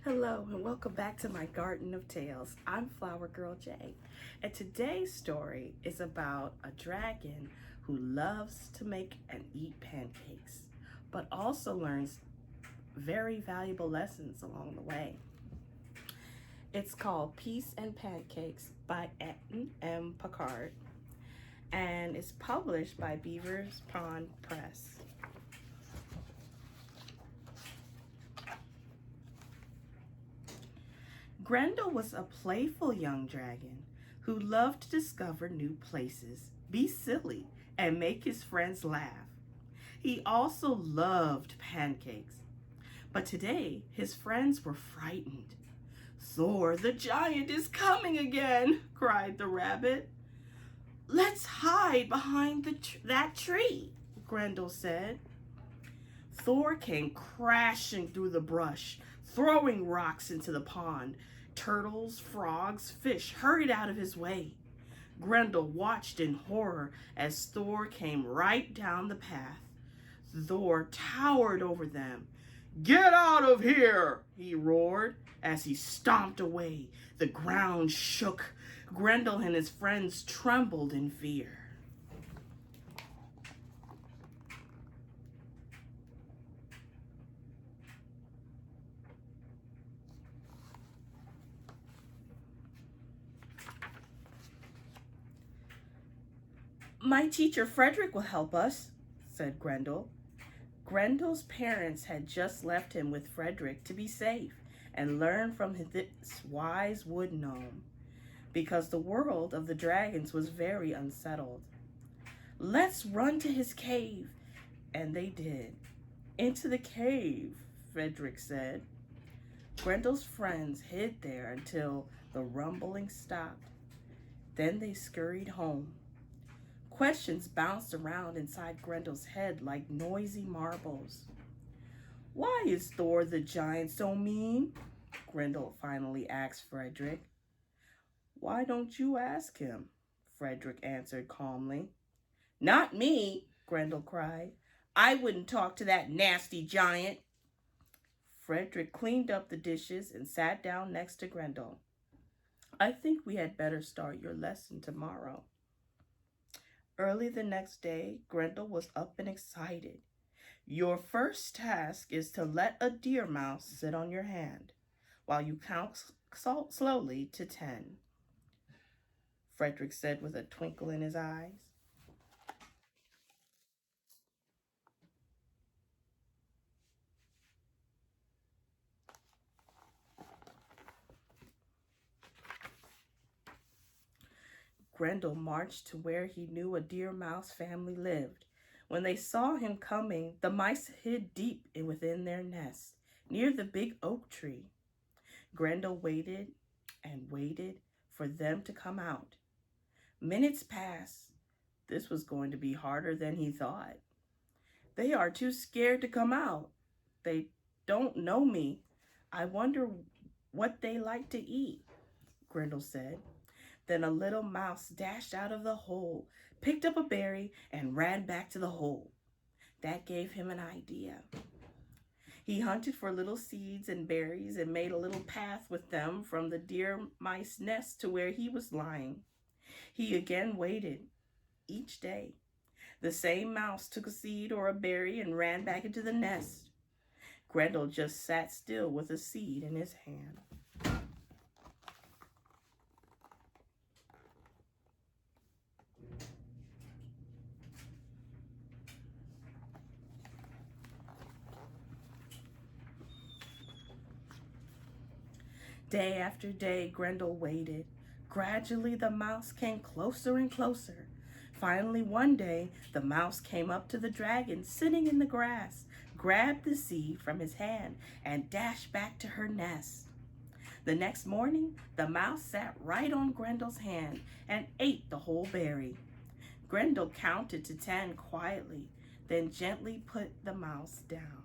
Hello and welcome back to my Garden of Tales. I'm Flower Girl J, and today's story is about a dragon who loves to make and eat pancakes, but also learns very valuable lessons along the way. It's called Peace and Pancakes by Anton M. Picard, and it's published by Beaver's Pond Press. Grendel was a playful young dragon who loved to discover new places, be silly, and make his friends laugh. He also loved pancakes. But today, his friends were frightened. Thor the giant is coming again, cried the rabbit. Let's hide behind that tree, Grendel said. Thor came crashing through the brush, throwing rocks into the pond. Turtles, frogs, fish hurried out of his way. Grendel watched in horror as Thor came right down the path. Thor towered over them. Get out of here, he roared as he stomped away. The ground shook. Grendel and his friends trembled in fear. My teacher Frederick will help us, said Grendel. Grendel's parents had just left him with Frederick to be safe and learn from this wise wood gnome, because the world of the dragons was very unsettled. Let's run to his cave, and they did. Into the cave, Frederick said. Grendel's friends hid there until the rumbling stopped. Then they scurried home. Questions bounced around inside Grendel's head like noisy marbles. Why is Thor the giant so mean? Grendel finally asked Frederick. Why don't you ask him? Frederick answered calmly. Not me, Grendel cried. I wouldn't talk to that nasty giant. Frederick cleaned up the dishes and sat down next to Grendel. I think we had better start your lesson tomorrow. Early the next day, Grendel was up and excited. Your first task is to let a deer mouse sit on your hand while you count slowly to 10, Frederick said with a twinkle in his eyes. Grendel marched to where he knew a deer mouse family lived. When they saw him coming, the mice hid deep within their nest, near the big oak tree. Grendel waited and waited for them to come out. Minutes passed. This was going to be harder than he thought. They are too scared to come out. They don't know me. I wonder what they like to eat, Grendel said. Then a little mouse dashed out of the hole, picked up a berry, and ran back to the hole. That gave him an idea. He hunted for little seeds and berries and made a little path with them from the deer mice nest to where he was lying. He again waited. Each day, the same mouse took a seed or a berry and ran back into the nest. Grendel just sat still with a seed in his hand. Day after day, Grendel waited. Gradually, the mouse came closer and closer. Finally, one day, the mouse came up to the dragon sitting in the grass, grabbed the seed from his hand, and dashed back to her nest. The next morning, the mouse sat right on Grendel's hand and ate the whole berry. Grendel counted to 10 quietly, then gently put the mouse down.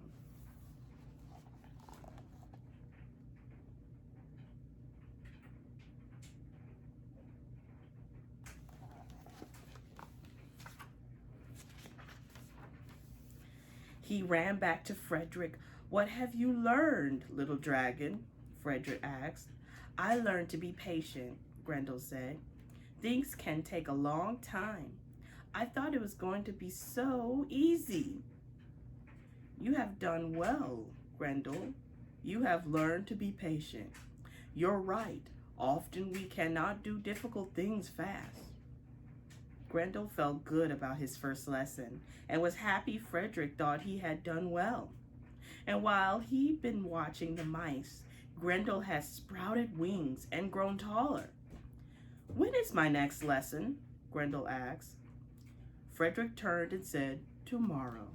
He ran back to Frederick. What have you learned, little dragon? Frederick asked. I learned to be patient, Grendel said. Things can take a long time. I thought it was going to be so easy. You have done well, Grendel. You have learned to be patient. You're right. Often we cannot do difficult things fast. Grendel felt good about his first lesson and was happy Frederick thought he had done well. And while he'd been watching the mice, Grendel had sprouted wings and grown taller. When is my next lesson? Grendel asked. Frederick turned and said, tomorrow.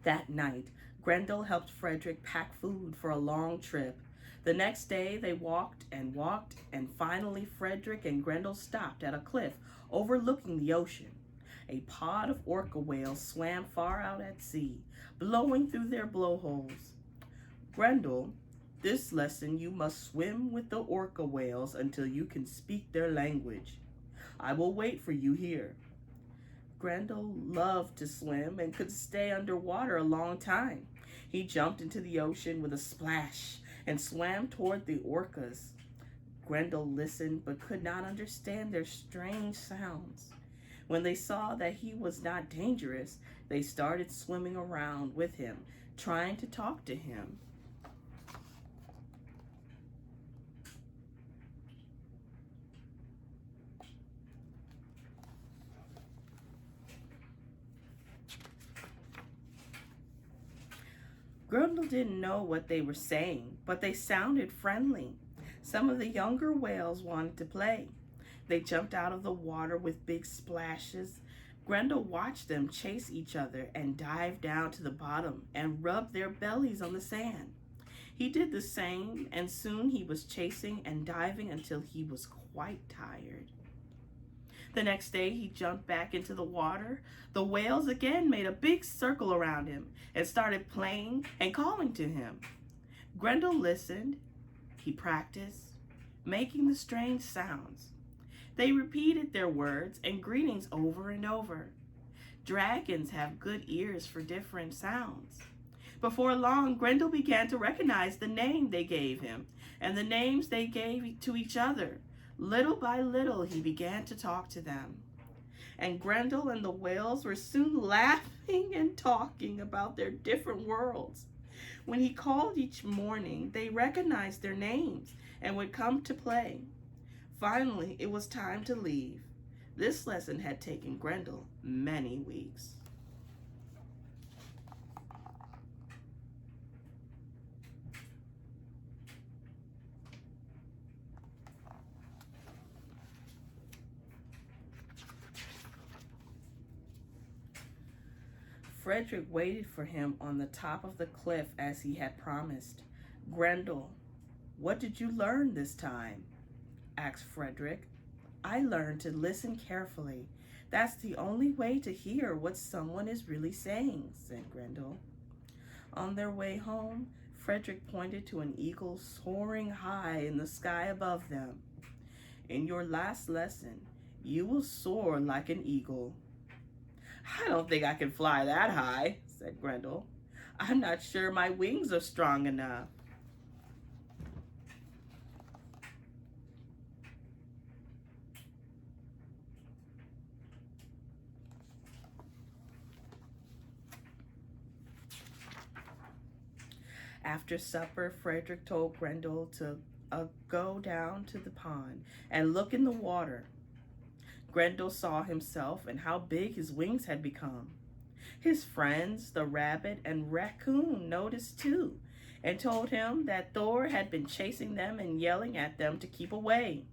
That night, Grendel helped Frederick pack food for a long trip. The next day, they walked, and finally Frederick and Grendel stopped at a cliff overlooking the ocean. A pod of orca whales swam far out at sea, blowing through their blowholes. Grendel, this lesson you must swim with the orca whales until you can speak their language. I will wait for you here. Grendel loved to swim and could stay underwater a long time. He jumped into the ocean with a splash and swam toward the orcas. Grendel listened but could not understand their strange sounds. When they saw that he was not dangerous, they started swimming around with him, trying to talk to him. Grendel didn't know what they were saying, but they sounded friendly. Some of the younger whales wanted to play. They jumped out of the water with big splashes. Grendel watched them chase each other and dive down to the bottom and rub their bellies on the sand. He did the same, and soon he was chasing and diving until he was quite tired. The next day, he jumped back into the water. The whales again made a big circle around him and started playing and calling to him. Grendel listened. He practiced, making the strange sounds. They repeated their words and greetings over and over. Dragons have good ears for different sounds. Before long, Grendel began to recognize the name they gave him and the names they gave to each other. Little by little, he began to talk to them. And Grendel and the whales were soon laughing and talking about their different worlds. When he called each morning, they recognized their names and would come to play. Finally, it was time to leave. This lesson had taken Grendel many weeks. Frederick waited for him on the top of the cliff as he had promised. Grendel, what did you learn this time? Asked Frederick. I learned to listen carefully. That's the only way to hear what someone is really saying, said Grendel. On their way home, Frederick pointed to an eagle soaring high in the sky above them. In your last lesson, you will soar like an eagle. I don't think I can fly that high, said Grendel. I'm not sure my wings are strong enough. After supper, Frederick told Grendel to go down to the pond and look in the water. Grendel saw himself and how big his wings had become. His friends, the rabbit and raccoon, noticed too and told him that Thor had been chasing them and yelling at them to keep away.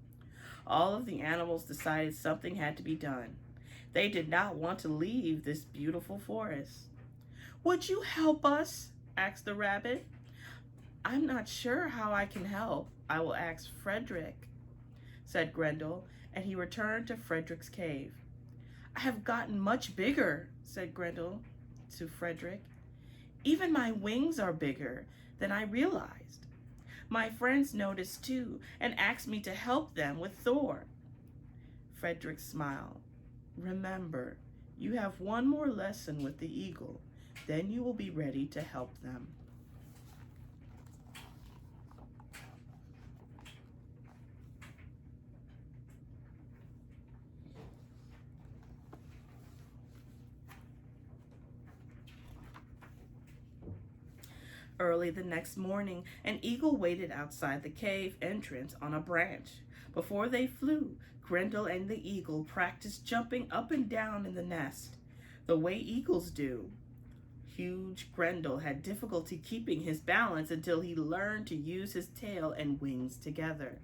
All of the animals decided something had to be done. They did not want to leave this beautiful forest. Would you help us? Asked the rabbit. I'm not sure how I can help. I will ask Frederick, said Grendel, and he returned to Frederick's cave. I have gotten much bigger, said Grendel to Frederick. Even my wings are bigger than I realized. My friends noticed too and asked me to help them with Thor. Frederick smiled. Remember, you have one more lesson with the eagle. Then you will be ready to help them. Early the next morning, an eagle waited outside the cave entrance on a branch. Before they flew, Grendel and the eagle practiced jumping up and down in the nest, the way eagles do. Huge Grendel had difficulty keeping his balance until he learned to use his tail and wings together.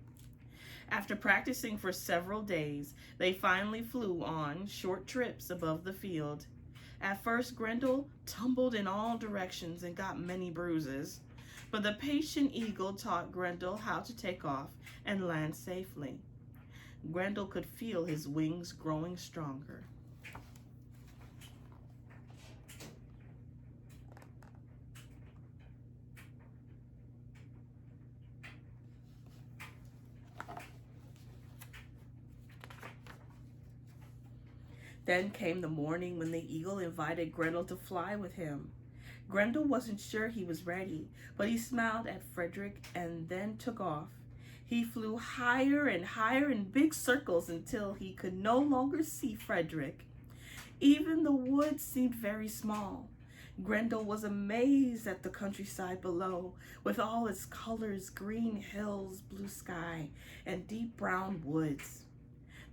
After practicing for several days, they finally flew on short trips above the field. At first, Grendel tumbled in all directions and got many bruises, but the patient eagle taught Grendel how to take off and land safely. Grendel could feel his wings growing stronger. Then came the morning when the eagle invited Grendel to fly with him. Grendel wasn't sure he was ready, but he smiled at Frederick and then took off. He flew higher and higher in big circles until he could no longer see Frederick. Even the woods seemed very small. Grendel was amazed at the countryside below, with all its colors, green hills, blue sky, and deep brown woods.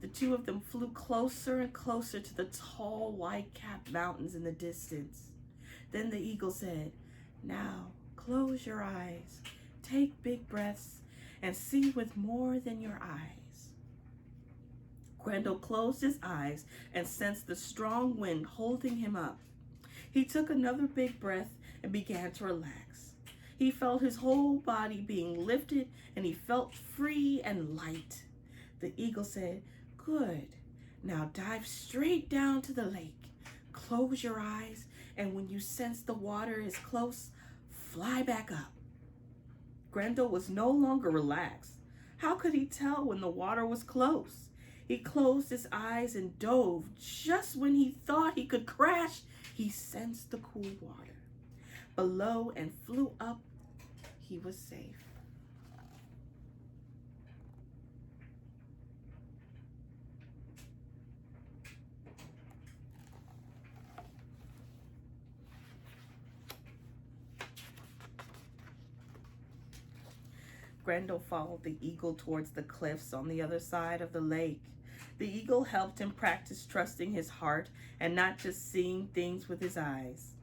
The two of them flew closer and closer to the tall, white-capped mountains in the distance. Then the eagle said, "Now, close your eyes, take big breaths, and see with more than your eyes." Grendel closed his eyes and sensed the strong wind holding him up. He took another big breath and began to relax. He felt his whole body being lifted, and he felt free and light. The eagle said, "Good. Now dive straight down to the lake. Close your eyes, and when you sense the water is close, fly back up." Grendel was no longer relaxed. How could he tell when the water was close? He closed his eyes and dove. Just when he thought he could crash, he sensed the cool water below and flew up. He was safe. Grendel followed the eagle towards the cliffs on the other side of the lake. The eagle helped him practice trusting his heart and not just seeing things with his eyes.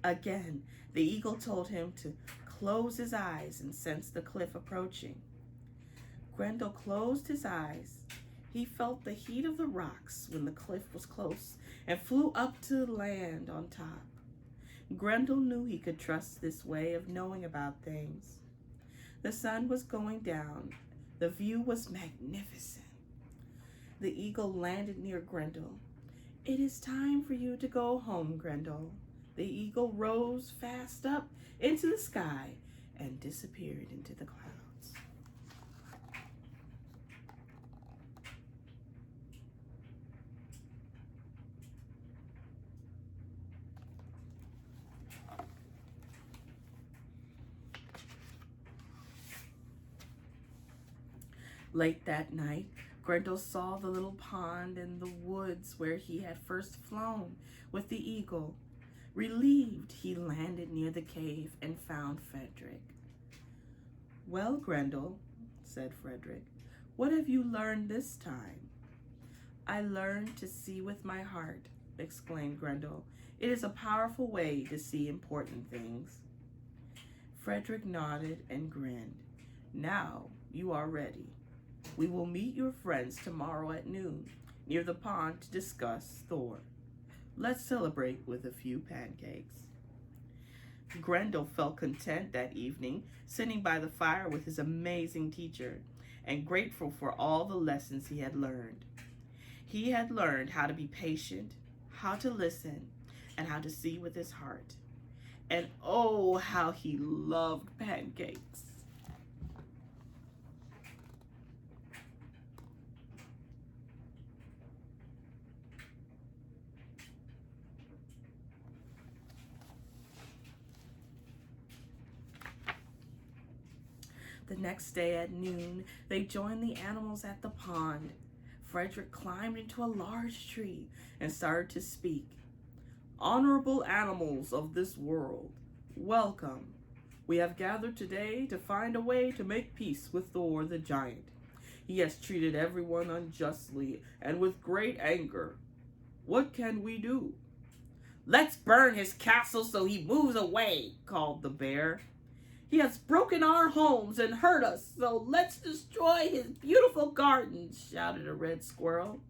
Again, the eagle told him to close his eyes and sense the cliff approaching. Grendel closed his eyes. He felt the heat of the rocks when the cliff was close and flew up to land on top. Grendel knew he could trust this way of knowing about things. The sun was going down. The view was magnificent. The eagle landed near Grendel. "It is time for you to go home, Grendel." The eagle rose fast up into the sky and disappeared into the clouds. Late that night, Grendel saw the little pond in the woods where he had first flown with the eagle. Relieved, he landed near the cave and found Frederick. "Well, Grendel," said Frederick, "what have you learned this time?" "I learned to see with my heart," exclaimed Grendel. "It is a powerful way to see important things." Frederick nodded and grinned. "Now you are ready. We will meet your friends tomorrow at noon near the pond to discuss Thor. Let's celebrate with a few pancakes." Grendel felt content that evening, sitting by the fire with his amazing teacher, and grateful for all the lessons he had learned. He had learned how to be patient, how to listen, and how to see with his heart. And oh, how he loved pancakes. The next day at noon, they joined the animals at the pond. Frederick climbed into a large tree and started to speak. Honorable animals of this world, welcome. We have gathered today to find a way to make peace with Thor the giant. He has treated everyone unjustly and with great anger. What can we do? Let's burn his castle so he moves away, called the bear. He has broken our homes and hurt us, so let's destroy his beautiful gardens, shouted a red squirrel.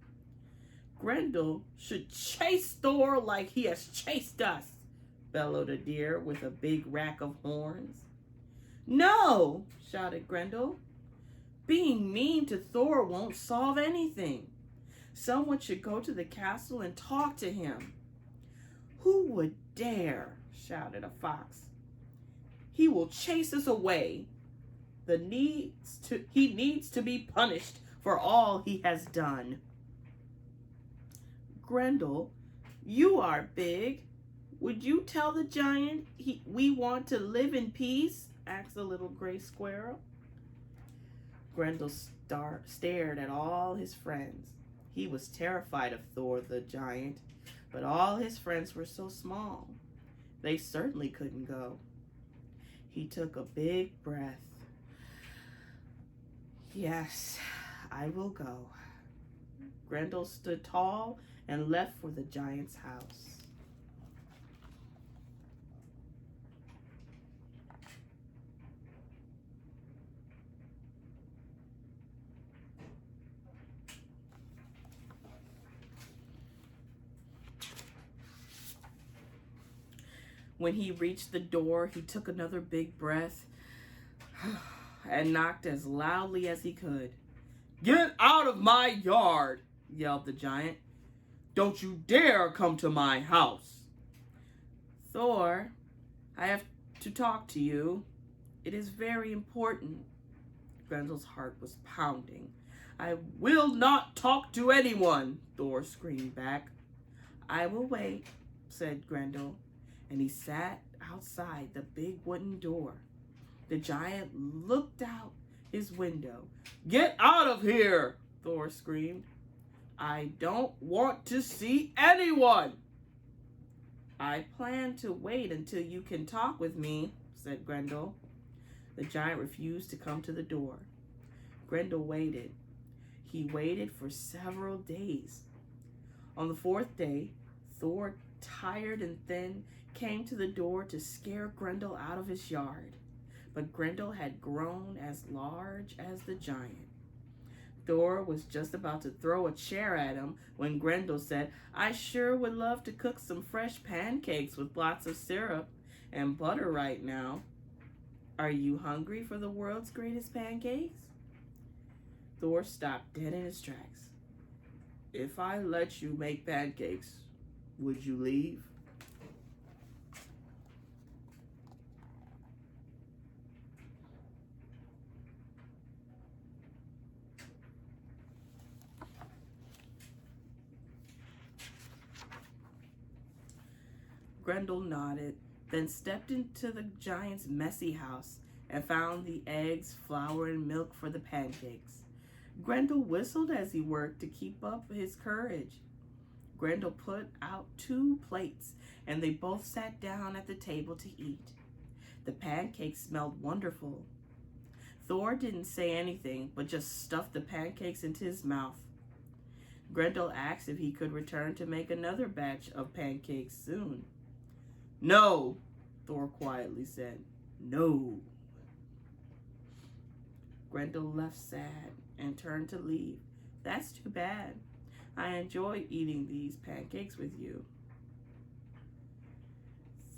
Grendel should chase Thor like he has chased us, bellowed a deer with a big rack of horns. No, shouted Grendel. Being mean to Thor won't solve anything. Someone should go to the castle and talk to him. Who would dare? Shouted a fox. He will chase us away. He needs to be punished for all he has done. Grendel, you are big. Would you tell the giant we want to live in peace? Asked the little gray squirrel. Grendel stared at all his friends. He was terrified of Thor the giant, but all his friends were so small. They certainly couldn't go. He took a big breath. Yes, I will go. Grendel stood tall and left for the giant's house. When he reached the door, he took another big breath and knocked as loudly as he could. Get out of my yard, yelled the giant. Don't you dare come to my house. Thor, I have to talk to you. It is very important. Grendel's heart was pounding. I will not talk to anyone, Thor screamed back. I will wait, said Grendel, and he sat outside the big wooden door. The giant looked out his window. Get out of here, Thor screamed. I don't want to see anyone. I plan to wait until you can talk with me, said Grendel. The giant refused to come to the door. Grendel waited. He waited for several days. On the fourth day, Thor, tired and thin, came to the door to scare Grendel out of his yard. But Grendel had grown as large as the giant. Thor was just about to throw a chair at him when Grendel said, I sure would love to cook some fresh pancakes with lots of syrup and butter right now. Are you hungry for the world's greatest pancakes? Thor stopped dead in his tracks. If I let you make pancakes, would you leave? Grendel nodded, then stepped into the giant's messy house and found the eggs, flour, and milk for the pancakes. Grendel whistled as he worked to keep up his courage. Grendel put out 2 plates, and they both sat down at the table to eat. The pancakes smelled wonderful. Thor didn't say anything, but just stuffed the pancakes into his mouth. Grendel asked if he could return to make another batch of pancakes soon. No, Thor quietly said. No. Grendel left sad and turned to leave. That's too bad. I enjoy eating these pancakes with you.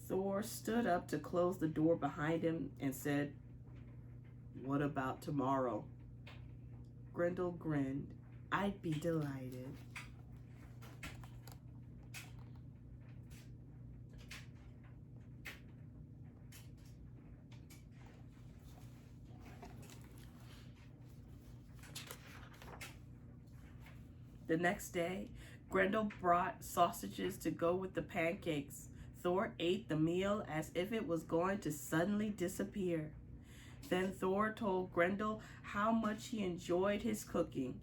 Thor stood up to close the door behind him and said, What about tomorrow? Grendel grinned. I'd be delighted. The next day, Grendel brought sausages to go with the pancakes. Thor ate the meal as if it was going to suddenly disappear. Then Thor told Grendel how much he enjoyed his cooking.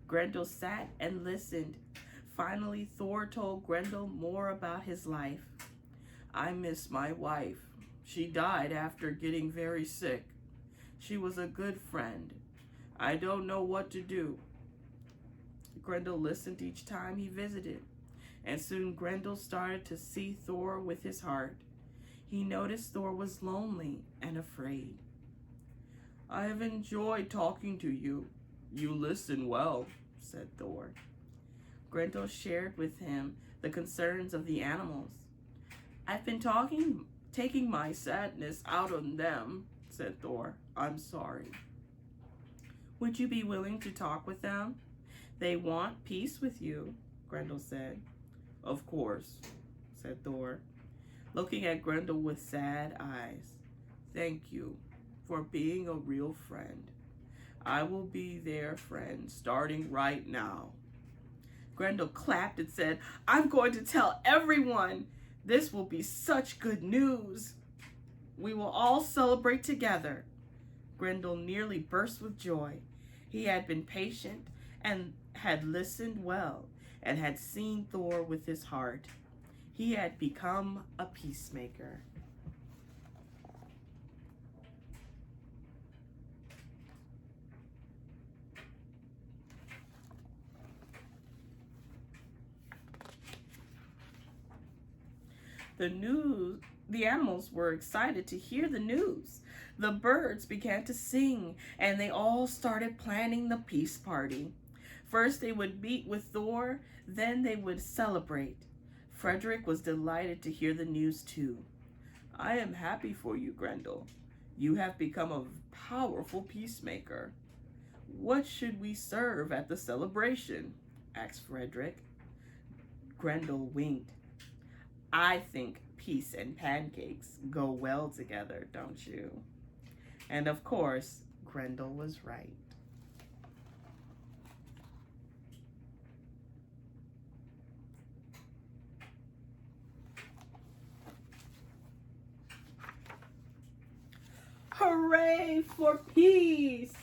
Grendel sat and listened. Finally, Thor told Grendel more about his life. I miss my wife. She died after getting very sick. She was a good friend. I don't know what to do. Grendel listened each time he visited, and soon Grendel started to see Thor with his heart. He noticed Thor was lonely and afraid. I have enjoyed talking to you. You listen well, said Thor. Grendel shared with him the concerns of the animals. I've been taking my sadness out on them, said Thor. I'm sorry. Would you be willing to talk with them? They want peace with you, Grendel said. Of course, said Thor, looking at Grendel with sad eyes. Thank you for being a real friend. I will be their friend starting right now. Grendel clapped and said, I'm going to tell everyone. This will be such good news. We will all celebrate together. Grendel nearly burst with joy. He had been patient and had listened well and had seen Thor with his heart. He had become a peacemaker. The animals were excited to hear the news. The birds began to sing, and they all started planning the peace party. First, they would meet with Thor, then they would celebrate. Frederick was delighted to hear the news too. I am happy for you, Grendel. You have become a powerful peacemaker. What should we serve at the celebration? Asked Frederick. Grendel winked. I think peace and pancakes go well together, don't you? And of course, Grendel was right. Hooray for peace!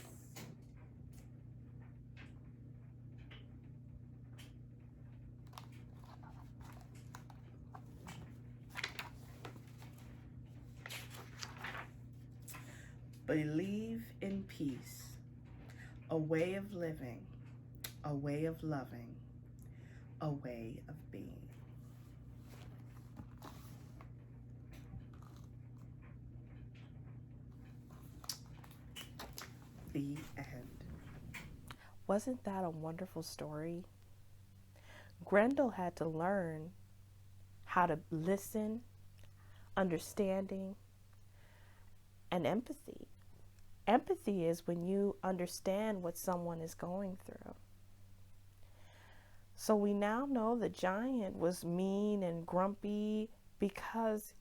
Believe in peace, a way of living, a way of loving, a way of being. The end. Wasn't that a wonderful story? Grendel had to learn how to listen, understanding, and empathy. Empathy is when you understand what someone is going through. So we now know the giant was mean and grumpy because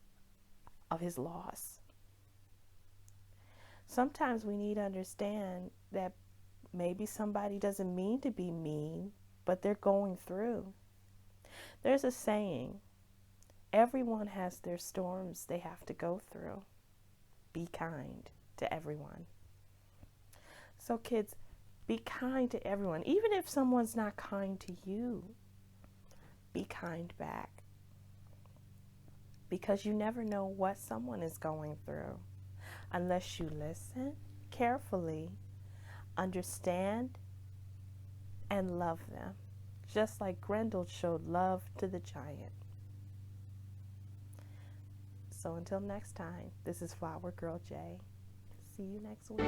of his loss. Sometimes we need to understand that maybe somebody doesn't mean to be mean, but they're going through. There's a saying, everyone has their storms they have to go through. Be kind to everyone. So kids, be kind to everyone. Even if someone's not kind to you, be kind back. Because you never know what someone is going through unless you listen carefully, understand, and love them. Just like Grendel showed love to the giant. So until next time, this is Flower Girl J. See you next week.